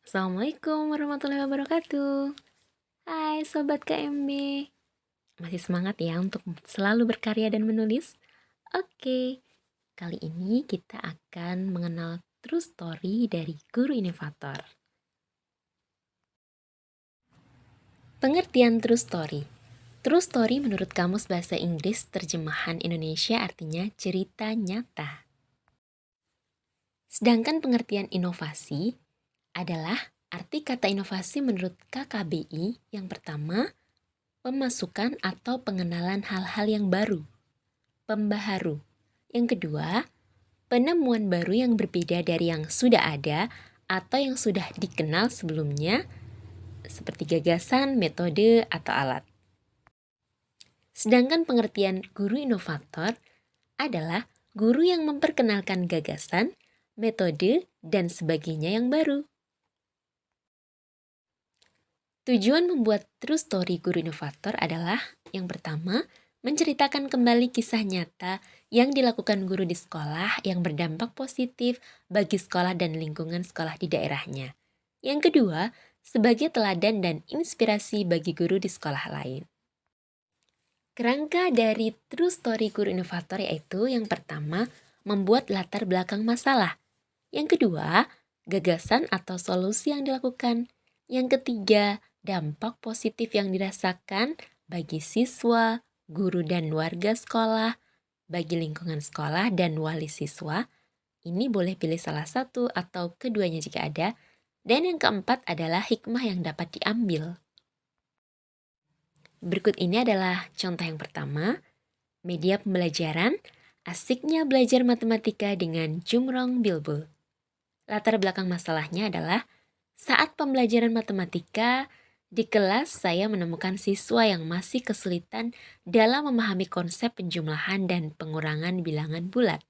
Assalamualaikum warahmatullahi wabarakatuh. Hai Sobat KMB. Masih semangat ya untuk selalu berkarya dan menulis? Oke, kali ini kita akan mengenal true story dari guru inovator. Pengertian true story. True story menurut Kamus Bahasa Inggris terjemahan Indonesia artinya cerita nyata. Sedangkan pengertian inovasi adalah arti kata inovasi menurut KKBI yang pertama, pemasukan atau pengenalan hal-hal yang baru, pembaharu. Yang kedua, penemuan baru yang berbeda dari yang sudah ada atau yang sudah dikenal sebelumnya, seperti gagasan, metode, atau alat. Sedangkan pengertian guru inovator adalah guru yang memperkenalkan gagasan, metode, dan sebagainya yang baru. Tujuan membuat true story guru inovator adalah yang pertama, menceritakan kembali kisah nyata yang dilakukan guru di sekolah yang berdampak positif bagi sekolah dan lingkungan sekolah di daerahnya. Yang kedua, sebagai teladan dan inspirasi bagi guru di sekolah lain. Kerangka dari true story guru inovator yaitu yang pertama, membuat latar belakang masalah. Yang kedua, gagasan atau solusi yang dilakukan. Yang ketiga, dampak positif yang dirasakan bagi siswa, guru dan warga sekolah, bagi lingkungan sekolah dan wali siswa. Ini boleh pilih salah satu atau keduanya jika ada. Dan yang keempat adalah hikmah yang dapat diambil. Berikut ini adalah contoh yang pertama, media pembelajaran, asiknya belajar matematika dengan Jumrong Bilbul. Latar belakang masalahnya adalah saat pembelajaran matematika di kelas saya menemukan siswa yang masih kesulitan dalam memahami konsep penjumlahan dan pengurangan bilangan bulat.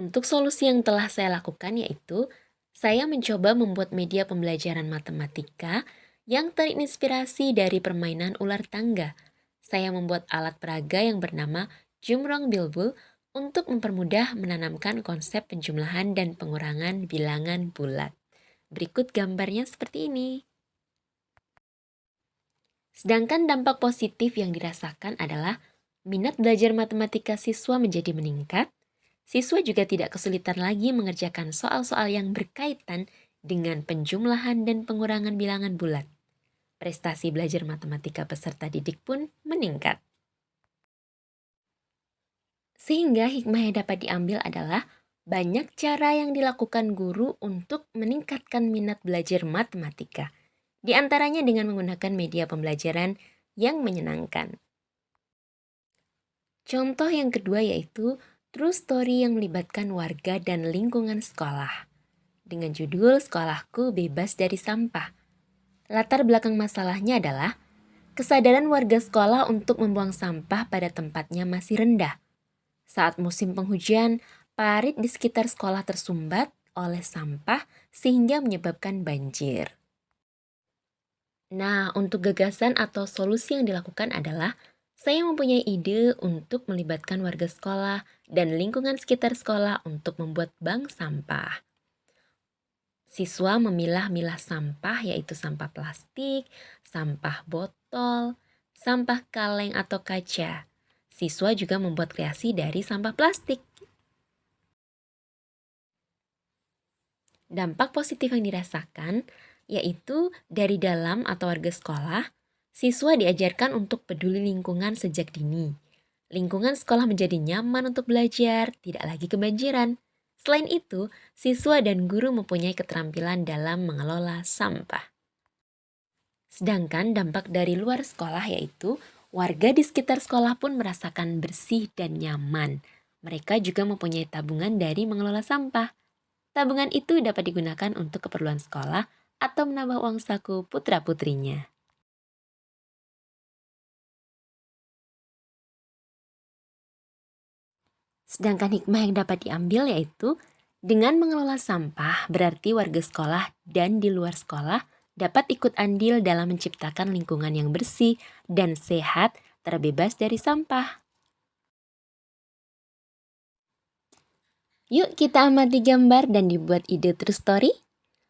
Untuk solusi yang telah saya lakukan yaitu saya mencoba membuat media pembelajaran matematika yang terinspirasi dari permainan ular tangga. Saya membuat alat peraga yang bernama Jumrong Bilbul untuk mempermudah menanamkan konsep penjumlahan dan pengurangan bilangan bulat. Berikut gambarnya seperti ini. Sedangkan dampak positif yang dirasakan adalah minat belajar matematika siswa menjadi meningkat, siswa juga tidak kesulitan lagi mengerjakan soal-soal yang berkaitan dengan penjumlahan dan pengurangan bilangan bulat. Prestasi belajar matematika peserta didik pun meningkat. Sehingga hikmah yang dapat diambil adalah banyak cara yang dilakukan guru untuk meningkatkan minat belajar matematika. Di antaranya dengan menggunakan media pembelajaran yang menyenangkan. Contoh yang kedua yaitu true story yang melibatkan warga dan lingkungan sekolah. Dengan judul Sekolahku Bebas dari Sampah. Latar belakang masalahnya adalah kesadaran warga sekolah untuk membuang sampah pada tempatnya masih rendah. Saat musim penghujan, parit di sekitar sekolah tersumbat oleh sampah sehingga menyebabkan banjir. Nah, untuk gagasan atau solusi yang dilakukan adalah saya mempunyai ide untuk melibatkan warga sekolah dan lingkungan sekitar sekolah untuk membuat bank sampah. Siswa memilah-milah sampah yaitu sampah plastik, sampah botol, sampah kaleng atau kaca. Siswa juga membuat kreasi dari sampah plastik. Dampak positif yang dirasakan yaitu dari dalam atau warga sekolah, siswa diajarkan untuk peduli lingkungan sejak dini. Lingkungan sekolah menjadi nyaman untuk belajar, tidak lagi kebanjiran. Selain itu, siswa dan guru mempunyai keterampilan dalam mengelola sampah. Sedangkan dampak dari luar sekolah yaitu warga di sekitar sekolah pun merasakan bersih dan nyaman. Mereka juga mempunyai tabungan dari mengelola sampah. Tabungan itu dapat digunakan untuk keperluan sekolah atau menambah uang saku putra-putrinya. Sedangkan hikmah yang dapat diambil yaitu dengan mengelola sampah berarti warga sekolah dan di luar sekolah dapat ikut andil dalam menciptakan lingkungan yang bersih dan sehat terbebas dari sampah. Yuk kita amati gambar dan dibuat ide true story.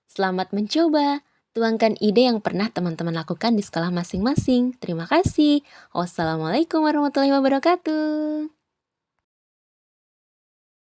Selamat mencoba. Tuangkan ide yang pernah teman-teman lakukan di sekolah masing-masing. Terima kasih. Wassalamualaikum warahmatullahi wabarakatuh.